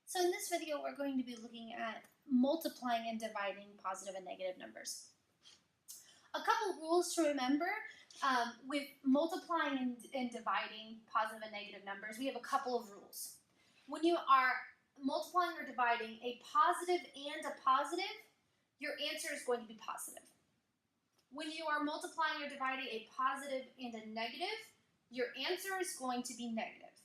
So in this video, we're going to be looking at multiplying and dividing positive and negative numbers. A couple rules to remember with multiplying and dividing positive and negative numbers. We have a couple of rules. When you are multiplying or dividing a positive and a positive, your answer is going to be positive. When you are multiplying or dividing a positive and a negative, your answer is going to be negative.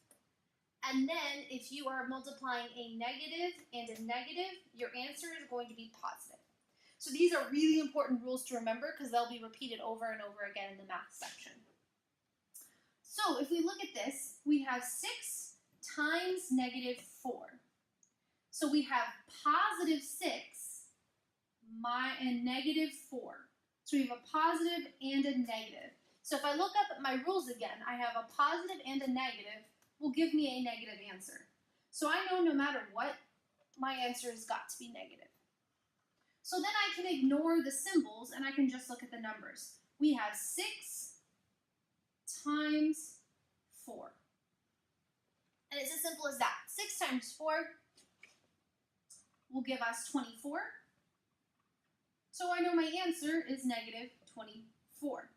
And then if you are multiplying a negative and a negative, your answer is going to be positive. So these are really important rules to remember because they'll be repeated over and over again in the math section. So if we look at this, we have 6 times negative 4. So we have positive 6 and negative 4. So we have a positive and a negative. So if I look up at my rules again, I have a positive and a negative will give me a negative answer. So I know no matter what, my answer has got to be negative. So then I can ignore the symbols and I can just look at the numbers. We have 6 times 4. And it's as simple as that. 6 times 4 will give us 24. So I know my answer is negative 24.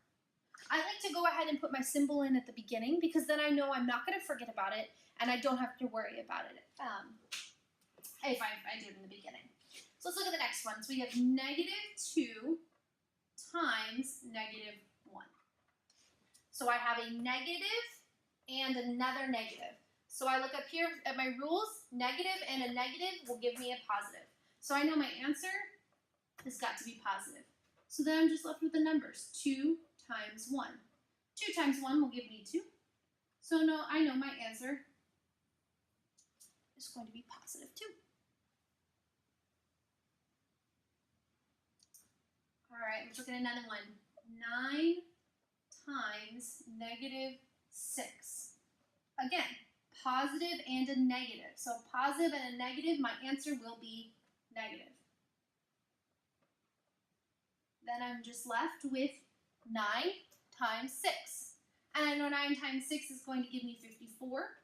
I like to go ahead and put my symbol in at the beginning because then I know I'm not going to forget about it and I don't have to worry about it if I do it in the beginning. So let's look at the next one. So we have negative 2 times negative 1. So I have a negative and another negative. So I look up here at my rules, negative and a negative will give me a positive. So I know my answer has got to be positive. So then I'm just left with the numbers, 2 times 1. 2 times 1 will give me 2. So no, I know my answer is going to be positive 2. All right, let's look at another one. 9 times negative 6. Again, positive and a negative. So positive and a negative, my answer will be negative. Then I'm just left with 9 times 6. And I know 9 times 6 is going to give me 54.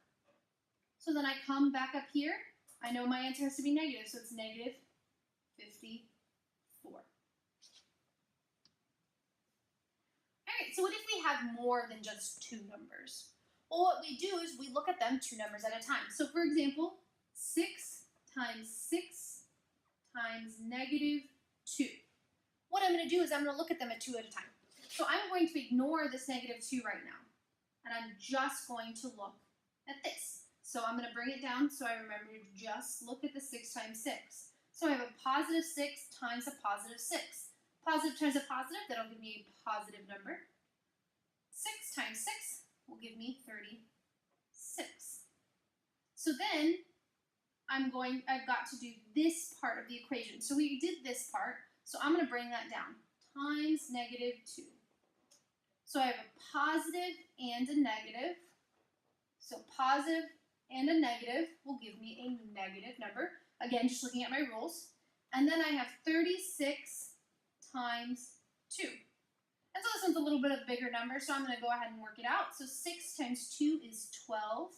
So then I come back up here. I know my answer has to be negative, so it's negative 54. All right, so what if we have more than just 2 numbers? Well, what we do is we look at them 2 numbers at a time. So for example, 6 times 6 times negative 2. What I'm going to do is I'm going to look at them at 2 at a time. So I'm going to ignore this negative 2 right now. And I'm just going to look at this. So I'm going to bring it down so I remember to just look at the 6 times 6. So I have a positive 6 times a positive 6. Positive times a positive, that'll give me a positive number. 6 times 6 will give me 36. So then I've got to do this part of the equation. So we did this part. So I'm going to bring that down, times negative 2. So I have a positive and a negative. So positive and a negative will give me a negative number. Again, just looking at my rules. And then I have 36 times 2. And so this one's a little bit of a bigger number, so I'm going to go ahead and work it out. So 6 times 2 is 12.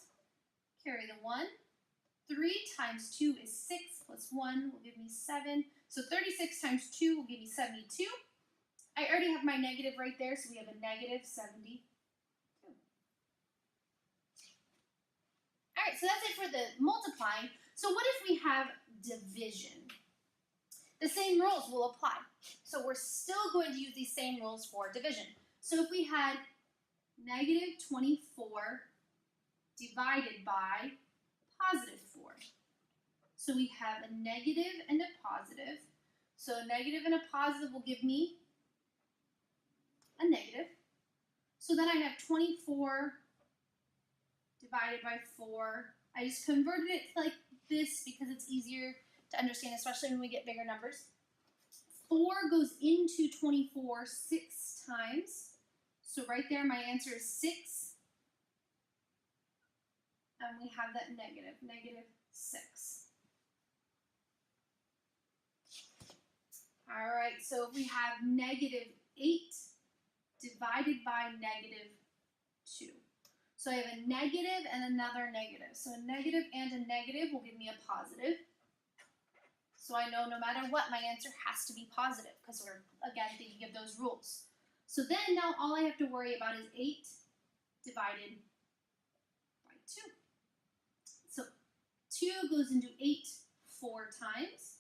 Carry the 1. 3 times 2 is 6 plus 1 will give me 7. So 36 times 2 will give me 72. I already have my negative right there, so we have a negative 72. All right, so that's it for the multiplying. So what if we have division? The same rules will apply. So we're still going to use these same rules for division. So if we had negative 24 divided by positive 4. So we have a negative and a positive. So a negative and a positive will give me a negative. So then I have 24 divided by 4. I just converted it like this because it's easier to understand, especially when we get bigger numbers. 4 goes into 24 6 times. So right there, my answer is 6. And we have that negative 6. All right, so we have negative 8 divided by negative 2. So I have a negative and another negative. So a negative and a negative will give me a positive. So I know no matter what, my answer has to be positive because we're, again, thinking of those rules. So then now all I have to worry about is 8 divided by 2. So 2 goes into 8 4 times.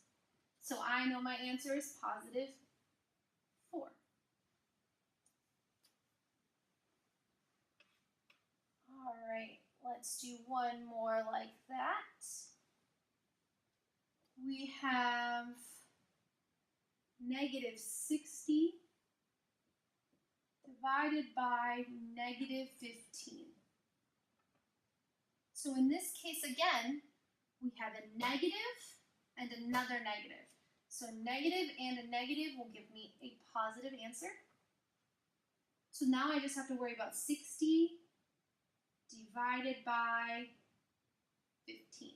So I know my answer is positive 4. All right, let's do one more like that. We have negative 60 divided by negative 15. So in this case, again, we have a negative and another negative. So negative and a negative will give me a positive answer. So now I just have to worry about 60 divided by 15.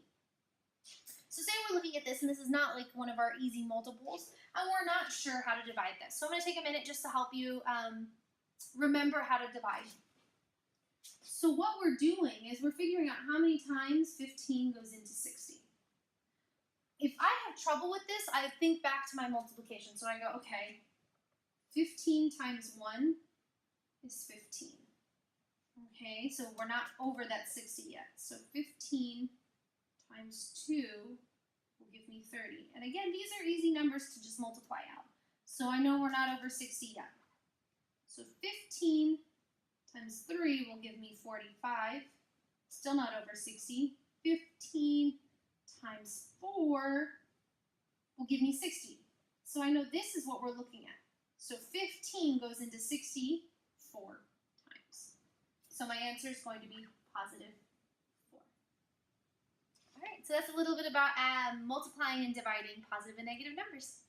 So say we're looking at this, and this is not like one of our easy multiples, and we're not sure how to divide this. So I'm going to take a minute just to help you remember how to divide. So what we're doing is we're figuring out how many times 15 goes into 60. If I have trouble with this, I think back to my multiplication. So I go, okay, 15 times 1 is 15. Okay, so we're not over that 60 yet. So 15 times 2 will give me 30. And again, these are easy numbers to just multiply out. So I know we're not over 60 yet. So 15 times 3 will give me 45. Still not over 60. 15 times 4 will give me 60. So I know this is what we're looking at. So 15 goes into 60 4 times. So my answer is going to be positive 4. All right, so that's a little bit about multiplying and dividing positive and negative numbers.